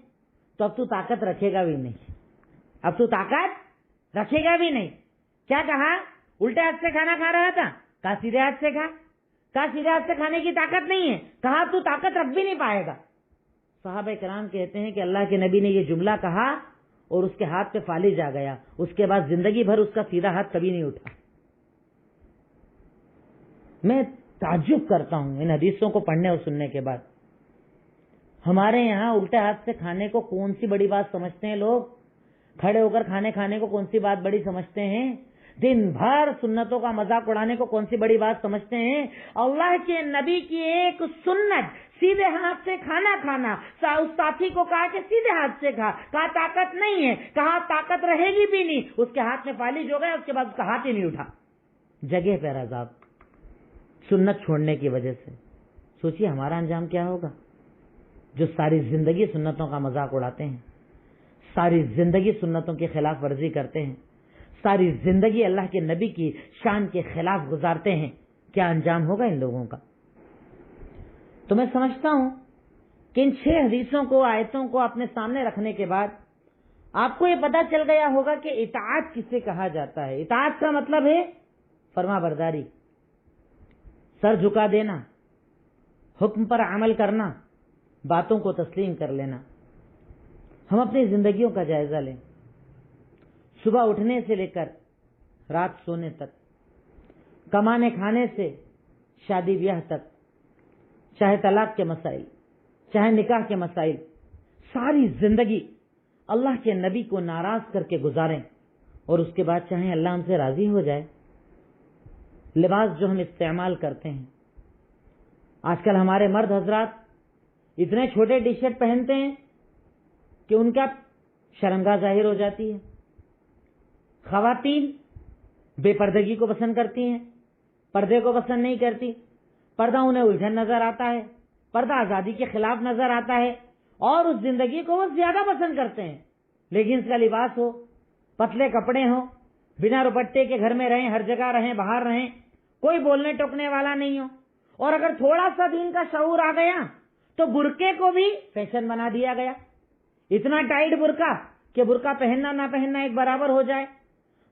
تو اب تو طاقت رکھے گا بھی نہیں، اب تو طاقت رکھے گا بھی نہیں. کیا کہا؟ الٹے ہاتھ سے کھانا کھا رہا تھا، کہا سیدھے ہاتھ سے کھا. کہا سیدھے ہاتھ سے کھانے کی طاقت نہیں ہے، کہا تو طاقت رکھ بھی نہیں پائے گا. صحابہ کرام کہتے ہیں کہ اللہ کے نبی نے یہ جملہ کہا اور اس کے ہاتھ پہ فالج آ گیا. اس کے بعد زندگی بھر اس کا سیدھا ہاتھ کبھی نہیں اٹھا. میں تعجب کرتا ہوں ان حدیثوں کو پڑھنے اور سننے کے بعد. ہمارے یہاں الٹے ہاتھ سے کھانے کو کون سی بڑی بات سمجھتے ہیں لوگ؟ کھڑے ہو کر کھانے کو کون سی بات بڑی سمجھتے ہیں؟ دن بھر سنتوں کا مذاق اڑانے کو کون سی بڑی بات سمجھتے ہیں؟ اللہ کے نبی کی ایک سنت، سیدھے ہاتھ سے کھانا کھانا، اس ساتھی کو کہا کہ سیدھے ہاتھ سے کہا طاقت نہیں ہے، کہا طاقت رہے گی بھی نہیں، اس کے ہاتھ میں فالج ہو گیا، اس کے بعد اس کا ہاتھ ہی نہیں اٹھا، جگہ پر عذاب، سنت چھوڑنے کی وجہ سے۔ سوچیے ہمارا انجام کیا ہوگا؟ جو ساری زندگی سنتوں کا مذاق اڑاتے ہیں، ساری زندگی سنتوں کی خلاف ورزی کرتے ہیں، ساری زندگی اللہ کے نبی کی شان کے خلاف گزارتے ہیں، کیا انجام ہوگا ان لوگوں کا؟ تو میں سمجھتا ہوں کہ ان 6 حدیثوں کو، آیتوں کو اپنے سامنے رکھنے کے بعد آپ کو یہ پتا چل گیا ہوگا کہ اطاعت کسے کہا جاتا ہے۔ اطاعت کا مطلب ہے فرما برداری، سر جھکا دینا، حکم پر عمل کرنا، باتوں کو تسلیم کر لینا۔ ہم اپنی زندگیوں کا جائزہ لیں، صبح اٹھنے سے لے کر رات سونے تک، کمانے کھانے سے شادی بیاہ تک، چاہے طلاق کے مسائل، چاہے نکاح کے مسائل، ساری زندگی اللہ کے نبی کو ناراض کر کے گزاریں، اور اس کے بعد چاہیں اللہ ہم سے راضی ہو جائے۔ لباس جو ہم استعمال کرتے ہیں، آج کل ہمارے مرد حضرات اتنے چھوٹے ٹی شرٹ پہنتے ہیں کہ ان کا شرمگاہ ظاہر ہو جاتی ہے۔ خواتین بے پردگی کو پسند کرتی ہیں، پردے کو پسند نہیں کرتی، پردہ انہیں الجھن نظر آتا ہے، پردہ آزادی کے خلاف نظر آتا ہے، اور اس زندگی کو وہ زیادہ پسند کرتے ہیں۔ لیکن اس کا لباس ہو، پتلے کپڑے ہوں، بنا دوپٹے کے گھر میں رہیں، ہر جگہ رہیں، باہر رہیں، کوئی بولنے ٹوکنے والا نہیں ہو، اور اگر تھوڑا سا دین کا شعور آ گیا تو برقعے کو بھی فیشن بنا دیا گیا، اتنا ٹائٹ برقع کہ برقع پہننا نہ پہننا ایک برابر ہو جائے،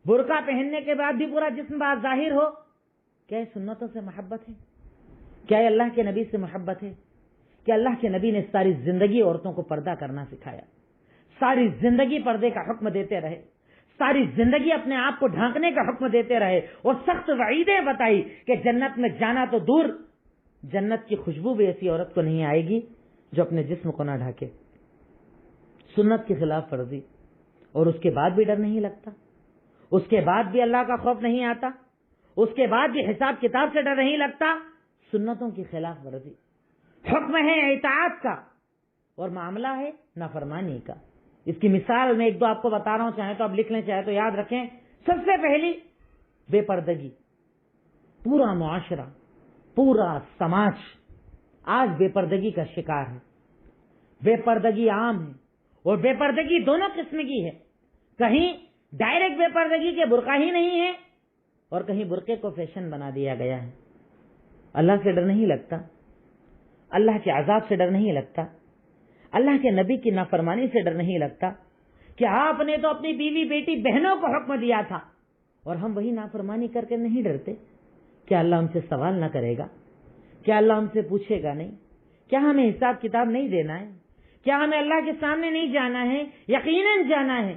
برقع پہننے کے بعد بھی پورا جسم بات ظاہر ہو۔ کیا یہ سنتوں سے محبت ہے؟ کیا یہ اللہ کے نبی سے محبت ہے؟ کہ اللہ کے نبی نے ساری زندگی عورتوں کو پردہ کرنا سکھایا، ساری زندگی پردے کا حکم دیتے رہے، ساری زندگی اپنے آپ کو ڈھانکنے کا حکم دیتے رہے، اور سخت وعیدیں بتائی کہ جنت میں جانا تو دور، جنت کی خوشبو بھی ایسی عورت کو نہیں آئے گی جو اپنے جسم کو نہ ڈھانکے۔ سنت کی خلاف ورزی، اور اس کے بعد بھی ڈر نہیں لگتا، اس کے بعد بھی اللہ کا خوف نہیں آتا، اس کے بعد بھی حساب کتاب سے ڈر نہیں لگتا۔ سنتوں کی خلاف ورزی، حکم ہے اطاعت کا، اور معاملہ ہے نافرمانی کا۔ اس کی مثال میں ایک دو آپ کو بتا رہا ہوں، چاہے تو آپ لکھ لیں، چاہے تو یاد رکھیں۔ سب سے پہلی بے پردگی۔ پورا معاشرہ، پورا سماج آج بے پردگی کا شکار ہے۔ بے پردگی عام ہے، اور بے پردگی دونوں قسم کی ہے۔ کہیں ڈائریکٹ بے پردگی کے برقع ہی نہیں ہے، اور کہیں برقعے کو فیشن بنا دیا گیا ہے۔ اللہ سے ڈر نہیں لگتا، اللہ کے عذاب سے ڈر نہیں لگتا، اللہ کے نبی کی نافرمانی سے ڈر نہیں لگتا کہ آپ نے تو اپنی بیوی بیٹی بہنوں کو حکم دیا تھا، اور ہم وہی نافرمانی کر کے نہیں ڈرتے؟ کیا اللہ ہم سے سوال نہ کرے گا؟ کیا اللہ ہم سے پوچھے گا نہیں؟ کیا ہمیں حساب کتاب نہیں دینا ہے؟ کیا ہمیں اللہ کے سامنے نہیں جانا ہے؟ یقیناً جانا ہے،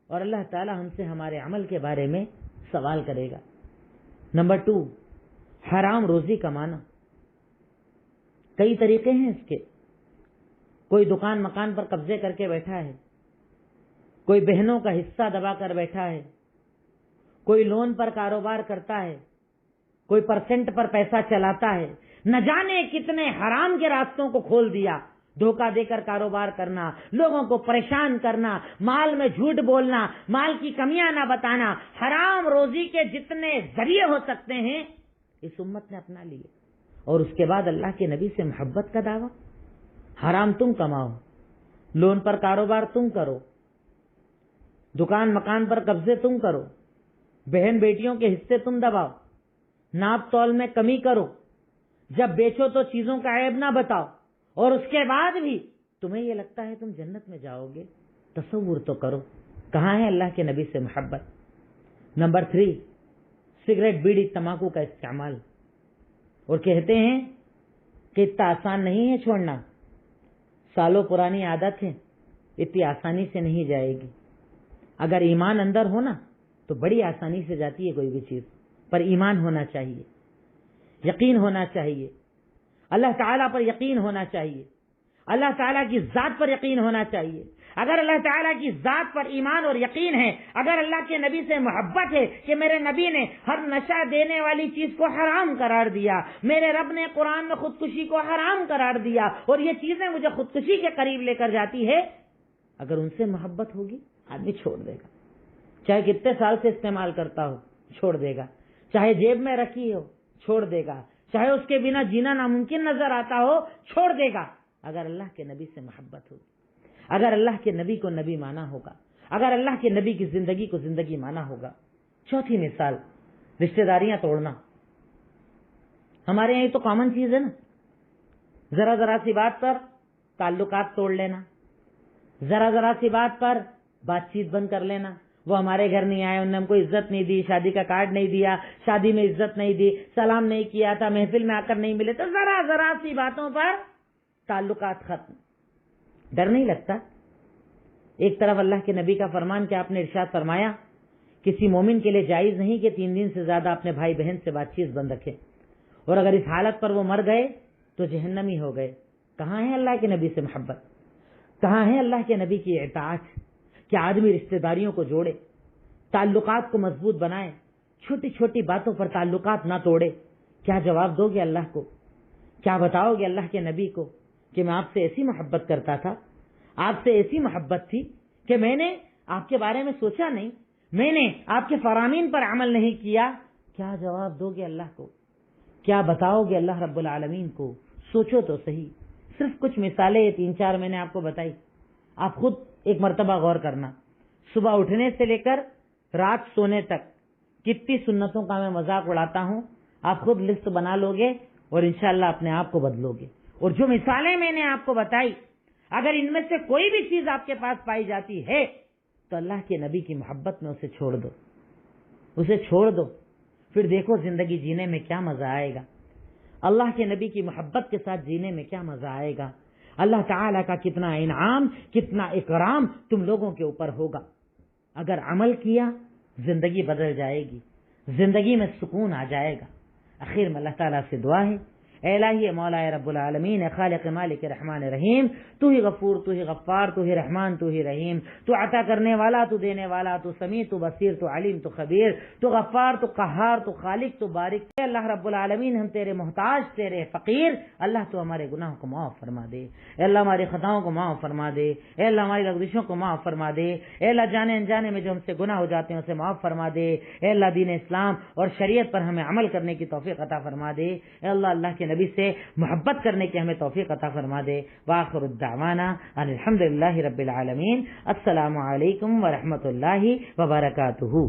اور اللہ تعالی ہم سے ہمارے عمل کے بارے میں سوال کرے گا۔ نمبر 2، حرام روزی کمانا۔ کئی طریقے ہیں اس کے۔ کوئی دکان مکان پر قبضے کر کے بیٹھا ہے، کوئی بہنوں کا حصہ دبا کر بیٹھا ہے، کوئی لون پر کاروبار کرتا ہے، کوئی پرسنٹ پر پیسہ چلاتا ہے، نہ جانے کتنے حرام کے راستوں کو کھول دیا۔ دھوکہ دے کر کاروبار کرنا، لوگوں کو پریشان کرنا، مال میں جھوٹ بولنا، مال کی کمیاں نہ بتانا، حرام روزی کے جتنے ذریعے ہو سکتے ہیں اس امت نے اپنا لیے، اور اس کے بعد اللہ کے نبی سے محبت کا دعویٰ۔ حرام تم کماؤ، لون پر کاروبار تم کرو، دکان مکان پر قبضے تم کرو، بہن بیٹیوں کے حصے تم دباؤ، ناپ تول میں کمی کرو، جب بیچو تو چیزوں کا عیب نہ بتاؤ، اور اس کے بعد بھی تمہیں یہ لگتا ہے تم جنت میں جاؤ گے۔ تصور تو کرو، کہاں ہے اللہ کے نبی سے محبت؟ نمبر 3، سگریٹ بیڑی تمباکو کا استعمال، اور کہتے ہیں کہ اتنا آسان نہیں ہے چھوڑنا، سالوں پرانی عادت ہے، اتنی آسانی سے نہیں جائے گی۔ اگر ایمان اندر ہونا تو بڑی آسانی سے جاتی ہے کوئی بھی چیز، پر ایمان ہونا چاہیے، یقین ہونا چاہیے، اللہ تعالیٰ پر یقین ہونا چاہیے، اللہ تعالیٰ کی ذات پر یقین ہونا چاہیے، اگر اللہ تعالیٰ کی ذات پر ایمان اور یقین ہے، اگر اللہ کے نبی سے محبت ہے کہ میرے نبی نے ہر نشہ دینے والی چیز کو حرام قرار دیا، میرے رب نے قرآن میں خودکشی کو حرام قرار دیا اور یہ چیزیں مجھے خودکشی کے قریب لے کر جاتی ہے، اگر ان سے محبت ہوگی آدمی چھوڑ دے گا، چاہے کتنے سال سے استعمال کرتا ہو چھوڑ دے گا، چاہے جیب میں رکھی ہو چھوڑ دے گا، چاہے اس کے بنا جینا ناممکن نظر آتا ہو چھوڑ دے گا، اگر اللہ کے نبی سے محبت ہوگی، اگر اللہ کے نبی کو نبی مانا ہوگا، اگر اللہ کے نبی کی زندگی کو زندگی مانا ہوگا۔ چوتھی مثال، رشتہ داریاں توڑنا۔ ہمارے یہاں یہ تو کامن چیز ہے نا، ذرا ذرا سی بات پر تعلقات توڑ لینا، ذرا ذرا سی بات پر بات چیت بند کر لینا، وہ ہمارے گھر نہیں آئے، انہوں نے ہم کو عزت نہیں دی، شادی کا کارڈ نہیں دیا، شادی میں عزت نہیں دی، سلام نہیں کیا تھا، محفل میں آ کر نہیں ملے، تو ذرا ذرا سی باتوں پر تعلقات ختم۔ ڈر نہیں لگتا؟ ایک طرف اللہ کے نبی کا فرمان کہ آپ نے ارشاد فرمایا کسی مومن کے لیے جائز نہیں کہ 3 دن سے زیادہ اپنے بھائی بہن سے بات چیت بند رکھے، اور اگر اس حالت پر وہ مر گئے تو جہنمی ہو گئے۔ کہاں ہے اللہ کے نبی سے محبت؟ کہاں ہے اللہ کے نبی کی اطاعت کہ آدمی رشتہ داریوں کو جوڑے، تعلقات کو مضبوط بنائے، چھوٹی چھوٹی باتوں پر تعلقات نہ توڑے؟ کیا جواب دو گے اللہ کو؟ کیا بتاؤ گے اللہ کے نبی کو کہ میں آپ سے ایسی محبت کرتا تھا، آپ سے ایسی محبت تھی کہ میں نے آپ کے بارے میں سوچا نہیں، میں نے آپ کے فرامین پر عمل نہیں کیا؟ کیا جواب دو گے اللہ کو؟ کیا بتاؤ گے اللہ رب العالمین کو؟ سوچو تو صحیح۔ صرف کچھ مثالیں 3-4 میں نے آپ کو بتائی، آپ خود ایک مرتبہ غور کرنا، صبح اٹھنے سے لے کر رات سونے تک کتنی سنتوں کا میں مذاق اڑاتا ہوں، آپ خود لسٹ بنا لو گے اور انشاءاللہ اپنے آپ کو بدلو گے۔ اور جو مثالیں میں نے آپ کو بتائی، اگر ان میں سے کوئی بھی چیز آپ کے پاس پائی جاتی ہے تو اللہ کے نبی کی محبت میں اسے چھوڑ دو، اسے چھوڑ دو، پھر دیکھو زندگی جینے میں کیا مزہ آئے گا، اللہ کے نبی کی محبت کے ساتھ جینے میں کیا مزہ آئے گا، اللہ تعالیٰ کا کتنا انعام، کتنا اکرام تم لوگوں کے اوپر ہوگا۔ اگر عمل کیا زندگی بدل جائے گی، زندگی میں سکون آ جائے گا۔ آخر میں اللہ تعالیٰ سے دعا ہے، اے الہی مولا رب العالمین، خالق مالک رحمان رحیم، تو ہی غفور، تو ہی غفار، تو ہی رحمان، تو ہی رحیم، تو عطا کرنے والا، تو دینے والا، تو سمیع، تو بصیر، تو علیم، تو خبیر، تو غفار، تو قہار، تو خالق، تو بارک۔ اے اللہ رب العالمین، ہم تیرے محتاج، تیرے فقیر، اللہ تو ہمارے گناہوں کو معاف فرما دے، اے اللہ ہماری خطاؤں کو معاف فرما دے، اے اللہ ہماری لغزشوں کو معاف فرما دے، اے اللہ جانے انجانے میں جو ہم سے گناہ ہو جاتے ہیں اسے معاف فرما دے، اے اللہ دین اسلام اور شریعت پر ہمیں عمل کرنے کی توفیق عطا فرما دے، اے اللہ اللہ کے نبی سے محبت کرنے کی ہمیں توفیق عطا فرما دے۔ وآخر الدعوانا ان الحمد للہ رب العالمین۔ السلام علیکم ورحمۃ اللہ وبرکاتہ۔